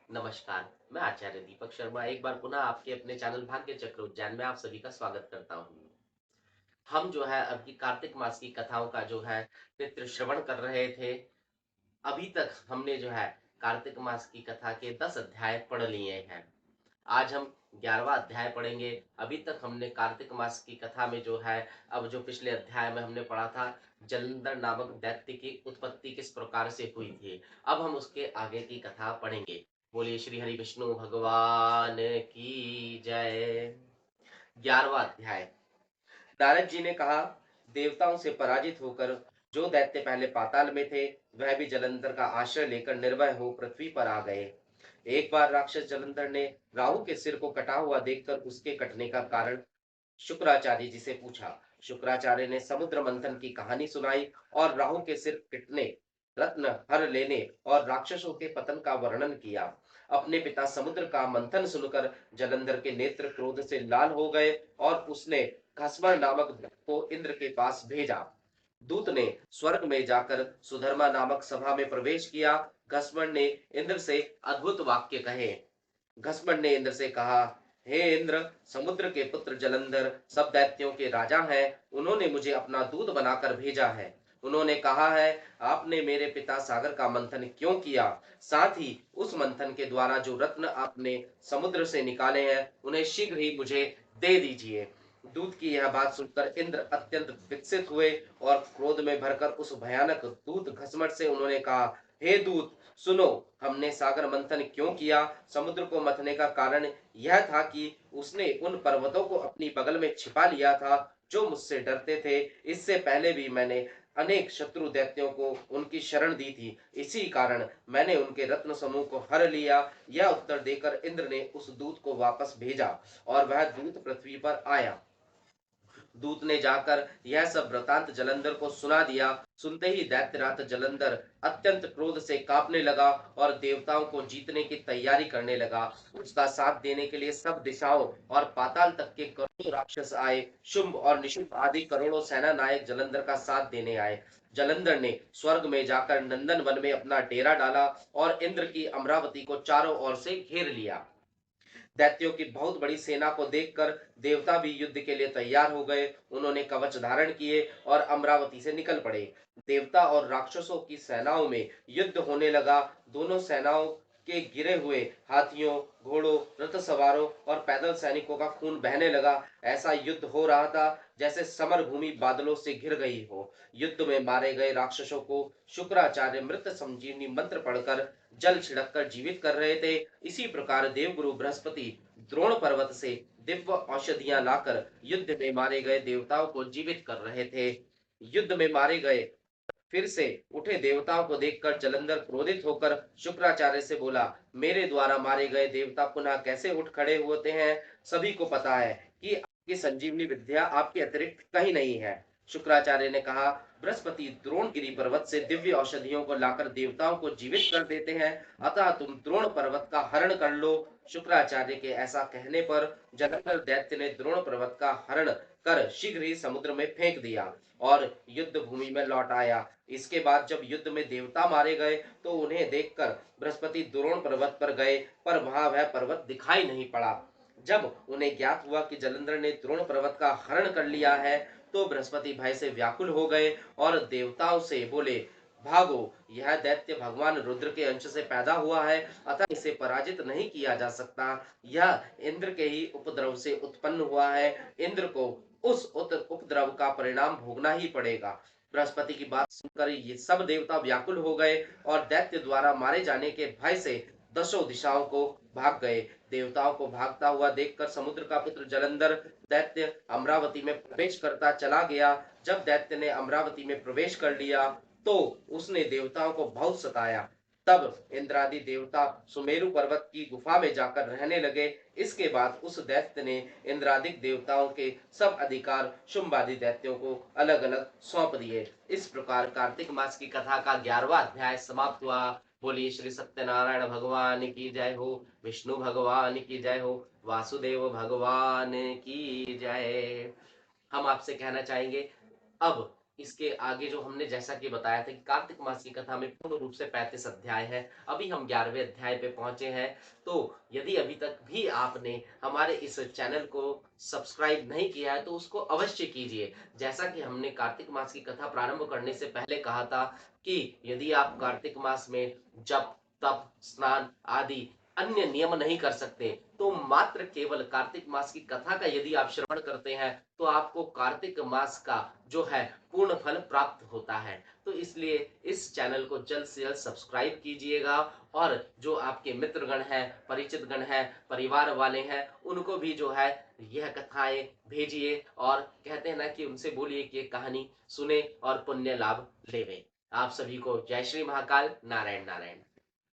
नमस्कार। मैं आचार्य दीपक शर्मा एक बार पुनः आपके अपने चैनल भाग्य चक्र उज्जैन में आप सभी का स्वागत करता हूँ। हम जो है अभी कार्तिक मास की कथाओं का जो है नित्य श्रवण कर रहे थे। अभी तक हमने जो है कार्तिक मास की कथा के 10 अध्याय पढ़ लिए हैं। आज हम 11वां अध्याय पढ़ेंगे। अभी तक हमने कार्तिक मास की कथा में जो है, अब जो पिछले अध्याय में हमने पढ़ा था, जलंधर नामक दैत्य की उत्पत्ति किस प्रकार से हुई थी। अब हम उसके आगे की कथा पढ़ेंगे। बोलिए श्री हरि विष्णु भगवान की जय। 11वां अध्याय। नारद जी ने कहा, देवताओं से पराजित होकर जो दैत्य पहले पाताल में थे, वह भी जलंधर का आश्रय लेकर निर्भय हो पृथ्वी पर आ गए। एक बार राक्षस जलंधर ने राहु के सिर को कटा हुआ देखकर उसके कटने का कारण शुक्राचार्य जी से पूछा। शुक्राचार्य ने समुद्र मंथन की कहानी सुनाई और राहु के सिर कटने, रत्न हर लेने और राक्षसों के पतन का वर्णन किया। अपने पिता समुद्र का मंथन सुनकर जलंधर के नेत्र क्रोध से लाल हो गए और उसने खसमा नामक दूत को इंद्र के पास भेजा। दूत ने स्वर्ग में जाकर सुधर्मा नामक सभा में प्रवेश किया। घसमण ने इंद्र से अद्भुत वाक्य कहे। घसमण ने इंद्र से कहा, हे इंद्र, समुद्र के पुत्र जलंधर सब दैत्यों के राजा हैं। उन्होंने मुझे अपना दूत बनाकर भेजा है। उन्होंने कहा है, आपने मेरे पिता सागर का मंथन क्यों किया, साथ ही उस मंथन के द्वारा जो रत्न आपने समुद्र से निकाले हैं उन्हें शीघ्र ही मुझे दे दीजिए। दूत की यह बात सुनकर इंद्र अत्यंत विकसित हुए और क्रोध में भरकर उस भयानक दूत घसमट से उन्होंने कहा, हे दूत, सुनो, हमने सागर मंथन क्यों किया। समुद्र को मथने का कारण यह था कि उसने उन पर्वतों को अपनी बगल में छिपा लिया था जो मुझसे डरते थे। इससे पहले भी मैंने अनेक शत्रु दैत्यों को उनकी शरण दी थी। इसी कारण मैंने उनके रत्न समूह को हर लिया। यह उत्तर देकर इंद्र ने उस दूत को वापस भेजा और वह दूत पृथ्वी पर आया। दूत ने जाकर यह सब वृतांत जलंधर को सुना दिया। सुनते ही दैत्यराज जलंधर अत्यंत क्रोध से कांपने लगा और देवताओं को जीतने की तैयारी करने लगा। उसका साथ देने के लिए सब दिशाओं और पाताल तक के करोड़ों राक्षस आए। शुंभ और निशुंभ आदि करोड़ों सेना नायक जलंधर का साथ देने आए। जलंधर ने स्वर्ग में जाकर नंदन वन में अपना डेरा डाला और इंद्र की अमरावती को चारों ओर से घेर लिया। दैत्यों की बहुत बड़ी सेना को देखकर देवता भी युद्ध के लिए तैयार हो गए। उन्होंने कवच धारण किए और अमरावती से निकल पड़े। देवता और राक्षसों की सेनाओं में युद्ध होने लगा। दोनों सेनाओं के गिरे हुए हाथियों, घोड़ों, रथ सवारों और पैदल सैनिकों का खून बहने लगा। ऐसा युद्ध हो रहा था जैसे समर भूमि बादलों से घिर गई हो। युद्ध में मारे गए राक्षसों को शुक्राचार्य मृत संजीवनी मंत्र पढ़कर जल छिड़क कर जीवित कर रहे थे। इसी प्रकार देवगुरु बृहस्पति द्रोण पर्वत से दिव्य औषधियां लाकर युद्ध में मारे गए देवताओं को जीवित कर रहे थे। युद्ध में मारे गए फिर से उठे देवताओं को देखकर जलंधर क्रोधित होकर शुक्राचार्य से बोला, मेरे द्वारा मारे गए देवता पुनः कैसे उठ खड़े होते हैं। सभी को पता है कि आपकी संजीवनी विद्या आपके अतिरिक्त कहीं नहीं है। शुक्राचार्य ने कहा, बृहस्पति द्रोणगिरी पर्वत से दिव्य औषधियों को लाकर देवताओं को जीवित कर देते हैं, अतः तुम द्रोण पर्वत का हरण कर लो। शुक्राचार्य के ऐसा कहने पर जलंधर दैत्य ने द्रोण पर्वत का हरण कर शीघ्र ही समुद्र में फेंक दिया और युद्ध भूमि में लौट आया। इसके बाद जब युद्ध में देवता मारे गए तो उन्हें देखकर बृहस्पति द्रोण पर्वत पर गए, पर वहां वह पर्वत दिखाई नहीं पड़ा। जब उन्हें ज्ञात हुआ कि जलंधर ने द्रोण पर्वत का हरण कर लिया है, तो बृहस्पति भय से व्याकुल हो गए और देवताओं से बोले, भागो, यह दैत्य भगवान रुद्र के अंश से पैदा हुआ है, अतः इसे पराजित नहीं किया जा सकता। यह इंद्र के ही उपद्रव से उत्पन्न हुआ है। इंद्र को उस उपद्रव का परिणाम भोगना ही पड़ेगा। बृहस्पति की बात सुनकर ये सब देवता व्याकुल हो गए और दैत्य द्वारा मारे जाने के भय से दसों दिशाओं को भाग गए। देवताओं को भागता हुआ देखकर समुद्र का पुत्र जलंधर दैत्य अमरावती में प्रवेश करता चला गया। जब दैत्य ने अमरावती में प्रवेश कर लिया तो उसने देवताओं को बहुत सताया। तब इंद्रादि देवता सुमेरु पर्वत की गुफा में जाकर रहने लगे। इसके बाद उस दैत्य ने इंद्रादिक देवताओं के सब अधिकार शुंभादि दैत्यों को अलग अलग सौंप दिए। इस प्रकार कार्तिक मास की कथा का 11वां अध्याय समाप्त हुआ। बोलिए श्री सत्यनारायण भगवान की जय हो, विष्णु भगवान की जय हो, वासुदेव भगवान की जय। हम आपसे कहना चाहेंगे, अब इसके आगे जो हमने जैसा कि बताया था कि कार्तिक मास की कथा में पूर्ण रूप से 35 अध्याय हैं। अभी हम 11वें अध्याय पे पहुंचे हैं। तो यदि अभी तक भी आपने हमारे इस चैनल को सब्सक्राइब नहीं किया है तो उसको अवश्य कीजिए। जैसा कि हमने कार्तिक मास की कथा प्रारंभ करने से पहले कहा था कि यदि आप कार्तिक मास में जप, तप, स्नान आदि अन्य नियम नहीं कर सकते तो मात्र केवल कार्तिक मास की कथा का यदि आप श्रवण करते हैं तो आपको कार्तिक मास का जो है पूर्ण फल प्राप्त होता है। तो इसलिए इस चैनल को जल्द से जल्द सब्सक्राइब कीजिएगा और जो आपके मित्रगण हैं, परिचित गण हैं, परिवार वाले हैं, उनको भी जो है यह कथाएं भेजिए और कहते हैं ना कि उनसे बोलिए कि ये कहानी सुने और पुण्य लाभ लेवे। आप सभी को जय श्री महाकाल। नारायण नारायण।